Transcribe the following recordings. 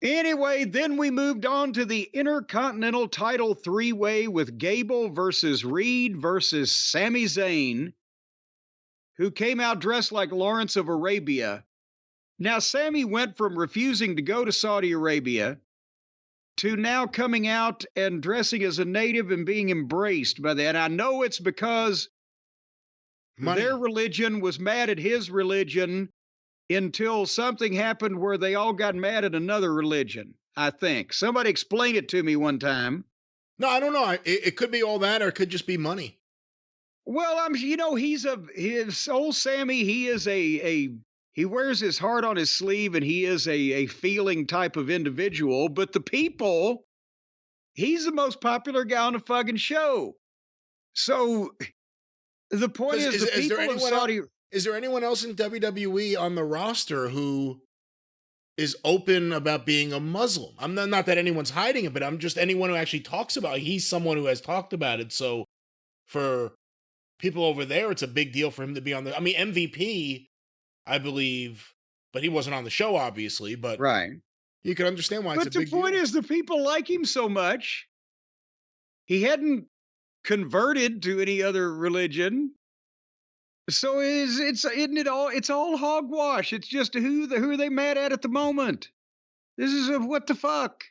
Anyway, then we moved on to the Intercontinental title three-way with Gable versus Reed versus Sami Zayn, who came out dressed like Lawrence of Arabia. Now, Sami went from refusing to go to Saudi Arabia to now coming out and dressing as a native and being embraced by that. I know it's because their religion was mad at his religion until something happened where they all got mad at another religion, I think. Somebody explained it to me one time. No, I don't know. It could be all that, or it could just be money. Well, his old Sami, he is he wears his heart on his sleeve, and he is a feeling type of individual. But the people, he's the most popular guy on the fucking show. So the point is the people of Saudi. Is there anyone else in WWE on the roster who is open about being a Muslim? I'm not that anyone's hiding it, but I'm just anyone who actually talks about it. He's someone who has talked about it. So for people over there, it's a big deal for him to be on the. I mean, MVP, I believe, but he wasn't on the show, obviously. But right, you can understand why it's a big deal. But the point is, the people like him so much. He hadn't converted to any other religion. So isn't it all? It's all hogwash. It's just who are they mad at the moment? This is what the fuck.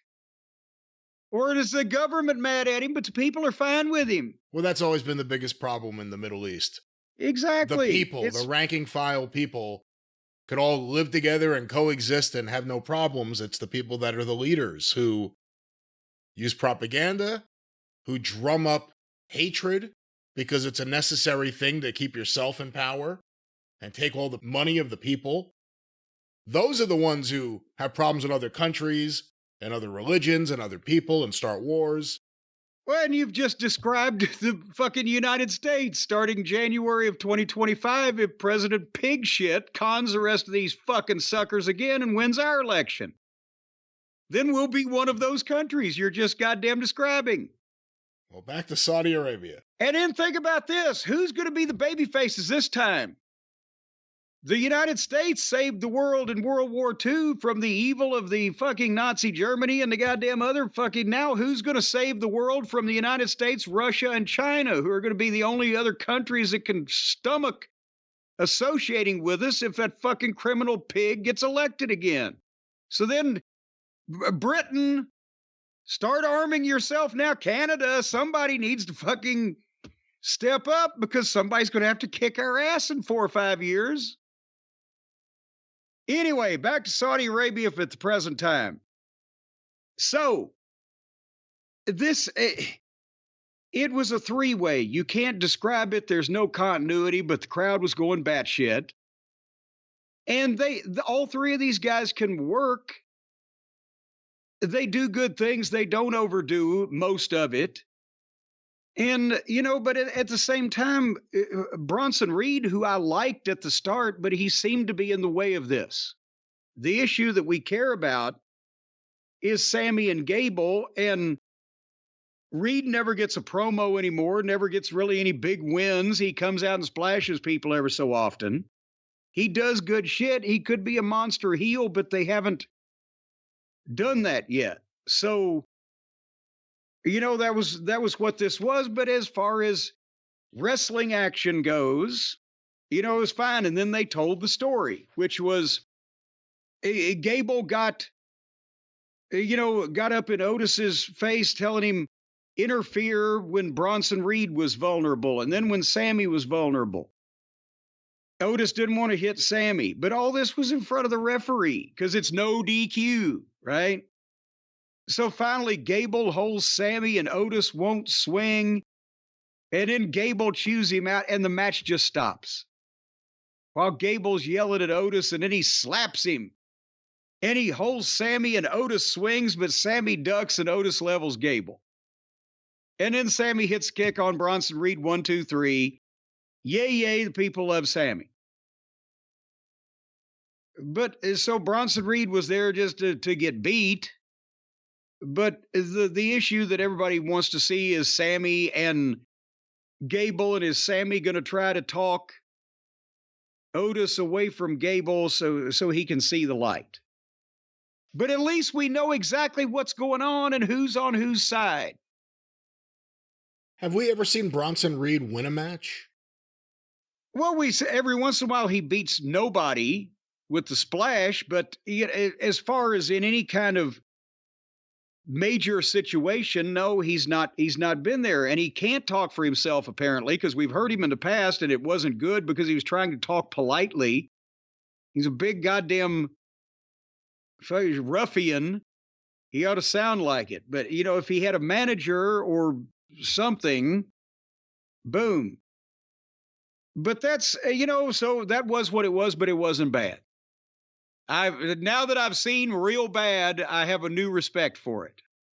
Or is the government mad at him, but the people are fine with him? Well, that's always been the biggest problem in the Middle East. Exactly. The people, the ranking file people, could all live together and coexist and have no problems. It's the people that are the leaders who use propaganda, who drum up hatred, because it's a necessary thing to keep yourself in power and take all the money of the people. Those are the ones who have problems with other countries and other religions and other people and start wars. Well, and you've just described the fucking United States starting January of 2025 if President Pigshit cons the rest of these fucking suckers again and wins our election. Then we'll be one of those countries you're just goddamn describing. Well, back to Saudi Arabia. And then think about this. Who's going to be the baby faces this time? The United States saved the world in World War II from the evil of the fucking Nazi Germany and the goddamn other fucking... Now who's going to save the world from the United States, Russia, and China, who are going to be the only other countries that can stomach associating with us if that fucking criminal pig gets elected again? So then Britain... Start arming yourself now. Canada, somebody needs to fucking step up because somebody's going to have to kick our ass in 4 or 5 years. Anyway, back to Saudi Arabia at the present time. So, it was a three-way. You can't describe it. There's no continuity, but the crowd was going batshit. And all three of these guys can work. They do good things. They don't overdo most of it. And, but at the same time, Bronson Reed, who I liked at the start, but he seemed to be in the way of this. The issue that we care about is Sami and Gable, and Reed never gets a promo anymore, never gets really any big wins. He comes out and splashes people every so often. He does good shit. He could be a monster heel, but they haven't done that yet. So, that was what this was. But as far as wrestling action goes, it was fine. And then they told the story, which was Gable got up in Otis's face telling him interfere when Bronson Reed was vulnerable. And then when Sami was vulnerable, Otis didn't want to hit Sami, but all this was in front of the referee because it's no DQ, right? So finally, Gable holds Sami and Otis won't swing. And then Gable chews him out and the match just stops. While Gable's yelling at Otis and then he slaps him. And he holds Sami and Otis swings, but Sami ducks and Otis levels Gable. And then Sami hits kick on Bronson Reed, 1, 2, 3. Yay, yay, the people love Sami. But so Bronson Reed was there just to get beat. But the issue that everybody wants to see is Sami and Gable, and is Sami going to try to talk Otis away from Gable so he can see the light? But at least we know exactly what's going on and who's on whose side. Have we ever seen Bronson Reed win a match? Well, every once in a while he beats nobody with the splash, but as far as in any kind of major situation, no, he's not. He's not been there, and he can't talk for himself apparently because we've heard him in the past, and it wasn't good because he was trying to talk politely. He's a big goddamn ruffian. He ought to sound like it, but if he had a manager or something, boom. But that's so that was what it was, but it wasn't bad. Now that I've seen real bad, I have a new respect for it.